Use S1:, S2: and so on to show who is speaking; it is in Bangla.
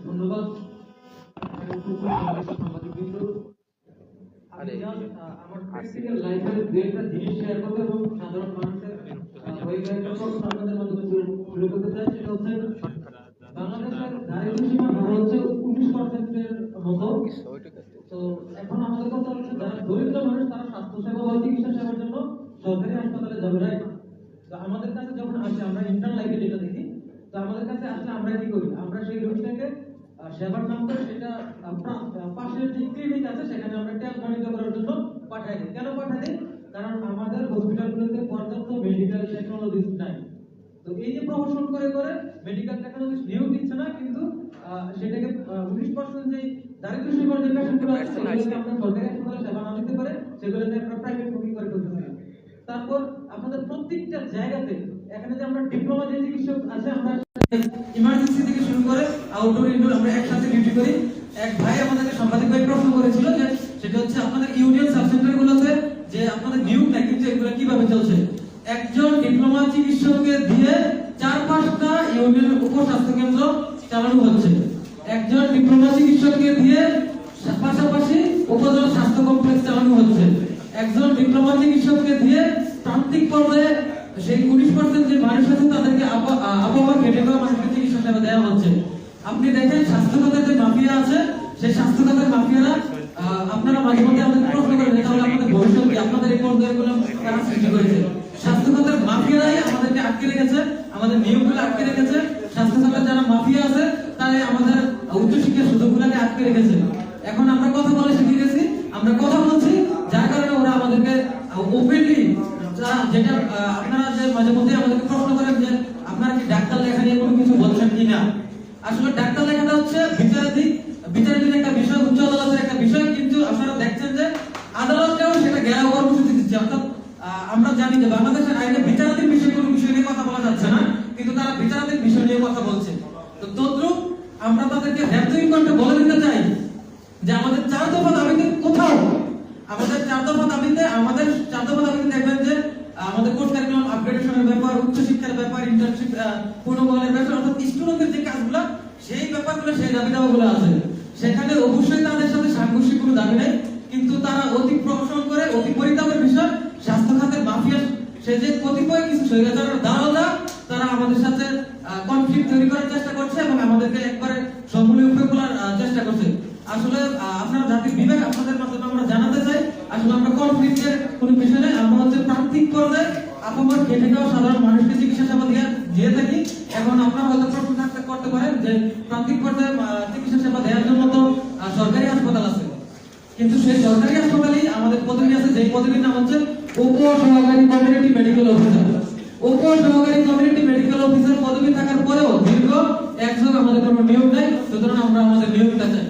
S1: ধন্যবাদ সাংবাদিকবৃন্দ। আমার প্র্যাকটিক্যাল লাইফের দুইটা জিনিস শেয়ার করবো এবং সাধারণ মানুষের আপনাদের মাধ্যমে তুলে ধরতে চাই। সেটা হচ্ছে বাংলাদেশের দারিদ্র্য সীমা ধরা হচ্ছে 19%-এর মতো। তো এখন আমাদের কথা হচ্ছে যারা দরিদ্র মানুষ তারা স্বাস্থ্যসেবা বা চিকিৎসা সেবার জন্য সরকারি হাসপাতালে যাবে, রাইট? তো আমাদের কাছে যখন আসে, আমরা ইন্টার্ন লাইফে যেটা দেখি, তো আমাদের কাছে আসলে আমরা কি করি, আমরা সেই রোগীটাকে সেবার নাম করে সেটা পাশের যে ক্লিনিক আছে সেখানে আমরা ট্রান্সফারিত করার জন্য পাঠাই দিই। কেন পাঠাই দিই? কারণ আমাদের হসপিটালগুলোতে পর্যাপ্ত মেডিকেল টেকনোলজিস্ট নাই। তো এই যে প্রমোশন করে করে মেডিকেল টেকনোলজিস্ট নিয়োগ দিচ্ছে না, কিন্তু সেটাকে 19% যে দারিদ্র্য সীমার যে পেশেন্টগুলো আছে সেগুলোকে আমরা সরকারি হাসপাতালে সেবা না দিতে পারে সেগুলোকে আমরা প্রাইভেট বুকিং করে ফেলতে পারি। তারপর আপনাদের প্রত্যেকটা জায়গাতে এখানে যে আমরা ডিপ্লোমা যে চিকিৎসক আছে, আমরা ইমার্জেন্সি থেকে শুরু করে আউটডোর ইনডোর আমরা একসাথে ডিউটি করি। এক ভাই আমাদেরকে সাংবাদিক ভাই প্রশ্ন করেছিল যে সেটা হচ্ছে আপনাদের ইউনিয়ন সাব সেন্টারগুলোতে যে আপনাদের নিয়োগ নাই, কিন্তু এগুলো কিভাবে চলছে? একজন ডিপ্লোমা চিকিৎসককে দিয়ে 4-5টা ইউনিয়নের উপস্বাস্থ্য কেন্দ্র চালানো হচ্ছে। একজন ডিপ্লোমা চিকিৎসককে দিয়ে পাশাপাশি উপজেলা স্বাস্থ্য কমপ্লেক্স চালানো হচ্ছে। একজন ডিপ্লোমা চিকিৎসককে দিয়ে প্রান্তিক পর্যায়ে সেই 19% যে মানুষ আছে তাদেরকে আবহাওয়া খেটে খাওয়া মানুষকে চিকিৎসা সেবা দেওয়া হচ্ছে। আপনি দেখেন স্বাস্থ্য খাতের যে মাফিয়া আছে, সেই স্বাস্থ্য খাতের মাফিয়ারা আপনারা মাঝে মধ্যে আমাদের প্রশ্ন করেন তাহলে আপনাদের ভবিষ্যৎ কি, আপনাদের এই পর্যায়গুলো তারা সৃষ্টি করেছে। স্বাস্থ্য খাতের মাফিয়ারাই আমাদেরকে আটকে রেখেছে, আমাদের নিয়োগগুলো আটকে রেখেছে। স্বাস্থ্য খাতের যারা মাফিয়া আছে তারাই আমাদের উচ্চশিক্ষার সুযোগগুলোকে আটকে রেখেছে। এখন আমরা কথা বলে শিখে গেছি, আমরা কথা বলছি, যার কারণে ওরা আমাদেরকে ওপেনলি যেটা আপনারা যে মাঝে মধ্যে আমাদেরকে প্রশ্ন করেন যে আপনারা কি ডাক্তার লেখা নিয়ে কোনো কিছু বলছেন কিনা। আসলে ডাক্তার লেখাটা হচ্ছে বিচারাধীন একটা বিষয়, উচ্চ আদালতের একটা বিষয়, কিন্তু আপনারা দেখছেন যে আদালতেও সেটা ঘেরাও কর্মসূচি দিচ্ছে। অর্থাৎ আমরা জানি যে বাংলাদেশের আইনে বিচারাধীন বিষয় কোনো বিষয় নিয়ে কথা বলা যাচ্ছে না, কিন্তু তারা বিচারাধীন বিষয় নিয়ে কথা বলছে। তো তদ্রুপ আমরা তাদেরকে র্যাপটিং করতে বলে দিতে চাই যে আমাদের 4 দফা দাবিতে কোথাও, আমাদের 4 দফা দাবিতে দেখবেন যে আমাদের কোর্স কারিকুলাম আপগ্রেডেশনের ব্যাপার, উচ্চ শিক্ষার ব্যাপার, ইন্টার্নশিপ পূর্ণবহালের ব্যাপার, অর্থাৎ স্টুডেন্টদের যে কাজগুলো সেই ব্যাপারগুলো, সেই দাবি দাওয়াগুলো আছে। সেখানে অবশ্যই তাদের সাথে সাংঘর্ষিক কোনো দাবি নেই, কিন্তু তারা অতি প্রহসন করে, অতি পরিতাপের বিষয় স্বাস্থ্য খাতের মাফিয়া সে যে কতিপয় কিছু স্বৈরাচারের দালালরা তারা আমাদের সাথে কনফ্লিক্ট তৈরি করার চেষ্টা করছে এবং আমাদেরকে একবারে সমূলে উপরে তোলার চেষ্টা করছে। আসলে আপনারা জাতির বিবেক আপনাদের মাধ্যমে আমরা জানাতে চাই, আসলে আমরা কনফ্লিক্টের কোনো বিষয় নেই। আমরা হচ্ছে প্রান্তিক পর্যায়ে আপনার খেটে খাওয়া সাধারণ মানুষকে চিকিৎসা সেবা দিয়ে থাকি। এখন আপনারা হয়তো প্রশ্ন করতে পারেন যে প্রান্তিক পর্যায়ে চিকিৎসা সেবা দেওয়ার জন্য তো সরকারি হাসপাতাল আছে, কিন্তু সেই সরকারি হাসপাতালেই আমাদের পদবি আছে, যে পদবির নাম হচ্ছে উপসহকারী কমিউনিটি মেডিকেল অফিসার। উপসহকারী কমিউনিটি মেডিকেল অফিসার পদবি থাকার পরেও দীর্ঘ 1 যুগ আমাদের কোনো নিয়োগ নেই। সুতরাং আমরা আমাদের নিয়োগটা চাই।